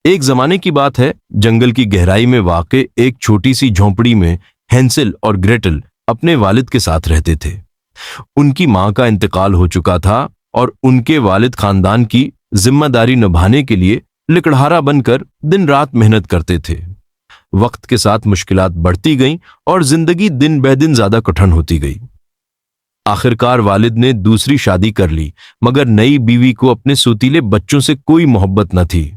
एक जमाने की बात है, जंगल की गहराई में वाक़े एक छोटी सी झोंपड़ी में हैंसेल और ग्रेटल अपने वालिद के साथ रहते थे। उनकी मां का इंतकाल हो चुका था और उनके वालिद खानदान की जिम्मेदारी निभाने के लिए लिकड़हारा बनकर दिन रात मेहनत करते थे। वक्त के साथ मुश्किलात बढ़ती गईं और जिंदगी दिन ब दिन ज्यादा कठिन होती गई। आखिरकार वालिद ने दूसरी शादी कर ली, मगर नई बीवी को अपने सुतीले बच्चों से कोई मोहब्बत न थी।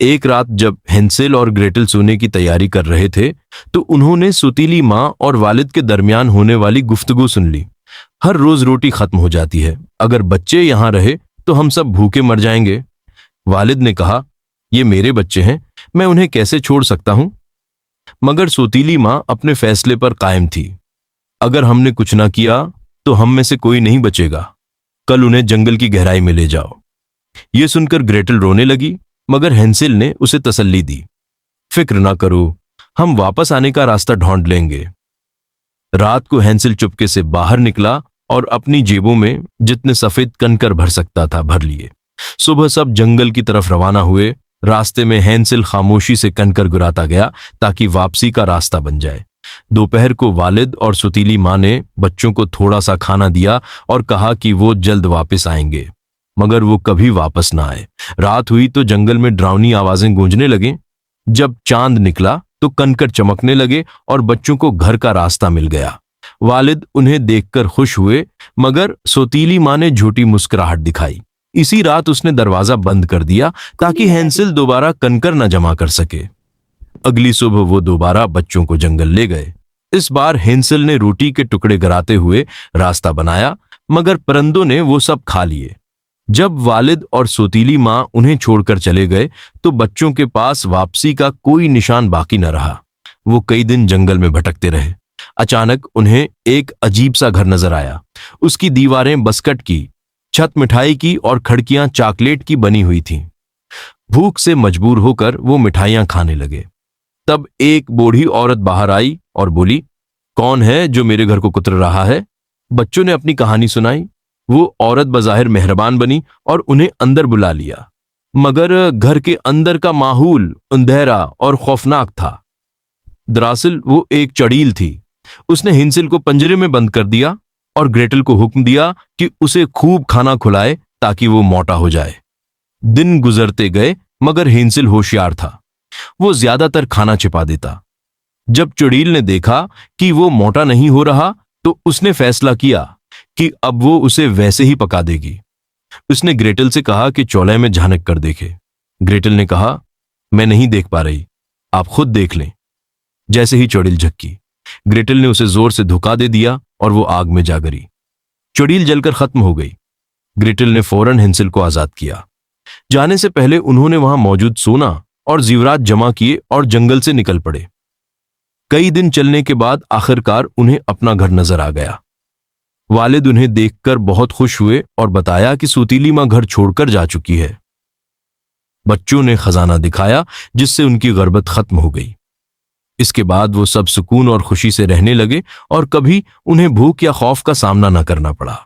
एक रात जब हैंसेल और ग्रेटल सोने की तैयारी कर रहे थे तो उन्होंने सुतीली मां और वालिद के दरमियान होने वाली गुफ्तगू सुन ली। हर रोज रोटी खत्म हो जाती है, अगर बच्चे यहां रहे तो हम सब भूखे मर जाएंगे। वालिद ने कहा, ये मेरे बच्चे हैं, मैं उन्हें कैसे छोड़ सकता हूं? मगर सुतीली मां अपने फैसले पर कायम थी। अगर हमने कुछ ना किया तो हम में से कोई नहीं बचेगा। कल उन्हें जंगल की गहराई में ले जाओ। यह सुनकर ग्रेटल रोने लगी, मगर हैंसेल ने उसे तसल्ली दी। फिक्र ना करो, हम वापस आने का रास्ता ढूंढ लेंगे। रात को हैंसेल चुपके से बाहर निकला और अपनी जेबों में जितने सफेद कंकर भर सकता था भर लिए। सुबह सब जंगल की तरफ रवाना हुए। रास्ते में हैंसेल खामोशी से कंकर गिराता गया ताकि वापसी का रास्ता बन जाए। दोपहर को वालिद और सुतीली मां ने बच्चों को थोड़ा सा खाना दिया और कहा कि वो जल्द वापस आएंगे, मगर वो कभी वापस ना आए। रात हुई तो जंगल में डरावनी आवाजें गूंजने लगे। जब चांद निकला तो कंकर चमकने लगे और बच्चों को घर का रास्ता मिल गया। वालिद उन्हें देखकर खुश हुए, मगर सुतीली मां ने झूठी मुस्कुराहट दिखाई। इसी रात उसने दरवाजा बंद कर दिया ताकि हैंसेल दोबारा कंकर न जमा कर सके। अगली सुबह वो दोबारा बच्चों को जंगल ले गए। इस बार हैंसेल ने रोटी के टुकड़े गिराते हुए रास्ता बनाया, मगर परिंदों ने वो सब खा लिए। जब वालिद और सुतीली मां उन्हें छोड़कर चले गए तो बच्चों के पास वापसी का कोई निशान बाकी न रहा। वो कई दिन जंगल में भटकते रहे। अचानक उन्हें एक अजीब सा घर नजर आया। उसकी दीवारें बस्कट की, छत मिठाई की और खिड़कियां चॉकलेट की बनी हुई थीं। भूख से मजबूर होकर वो मिठाइयां खाने लगे। तब एक बूढ़ी औरत बाहर आई और बोली, कौन है जो मेरे घर को कुतर रहा है? बच्चों ने अपनी कहानी सुनाई। वो औरत बज़ाहिर मेहरबान बनी और उन्हें अंदर बुला लिया, मगर घर के अंदर का माहौल अंधेरा और खौफनाक था। दरअसल वो एक चड़ील थी। उसने हैंसेल को पंजरे में बंद कर दिया और ग्रेटल को हुक्म दिया कि उसे खूब खाना खिलाए ताकि वो मोटा हो जाए। दिन गुजरते गए, मगर हैंसेल होशियार था। वो ज्यादातर खाना छिपा देता। जब चुड़ैल ने देखा कि वो मोटा नहीं हो रहा तो उसने फैसला किया कि अब वो उसे वैसे ही पका देगी। उसने ग्रेटल से कहा कि चौले में झानक कर देखे। ग्रेटल ने कहा, मैं नहीं देख पा रही, आप खुद देख लें। जैसे ही चुड़ैल झपकी, ग्रेटल ने उसे जोर से धोखा दे दिया और वो आग में जा गिरी। चुड़ैल जलकर खत्म हो गई। ग्रेटल ने फौरन हैंसेल को आजाद किया। जाने से पहले उन्होंने वहां मौजूद सोना और जीवरात जमा किए और जंगल से निकल पड़े। कई दिन चलने के बाद आखिरकार उन्हें अपना घर नजर आ गया। वालिद उन्हें देखकर बहुत खुश हुए और बताया कि सुतीली मां घर छोड़कर जा चुकी है। बच्चों ने खजाना दिखाया जिससे उनकी गुर्बत खत्म हो गई। इसके बाद वो सब सुकून और खुशी से रहने लगे और कभी उन्हें भूख या खौफ का सामना न करना पड़ा।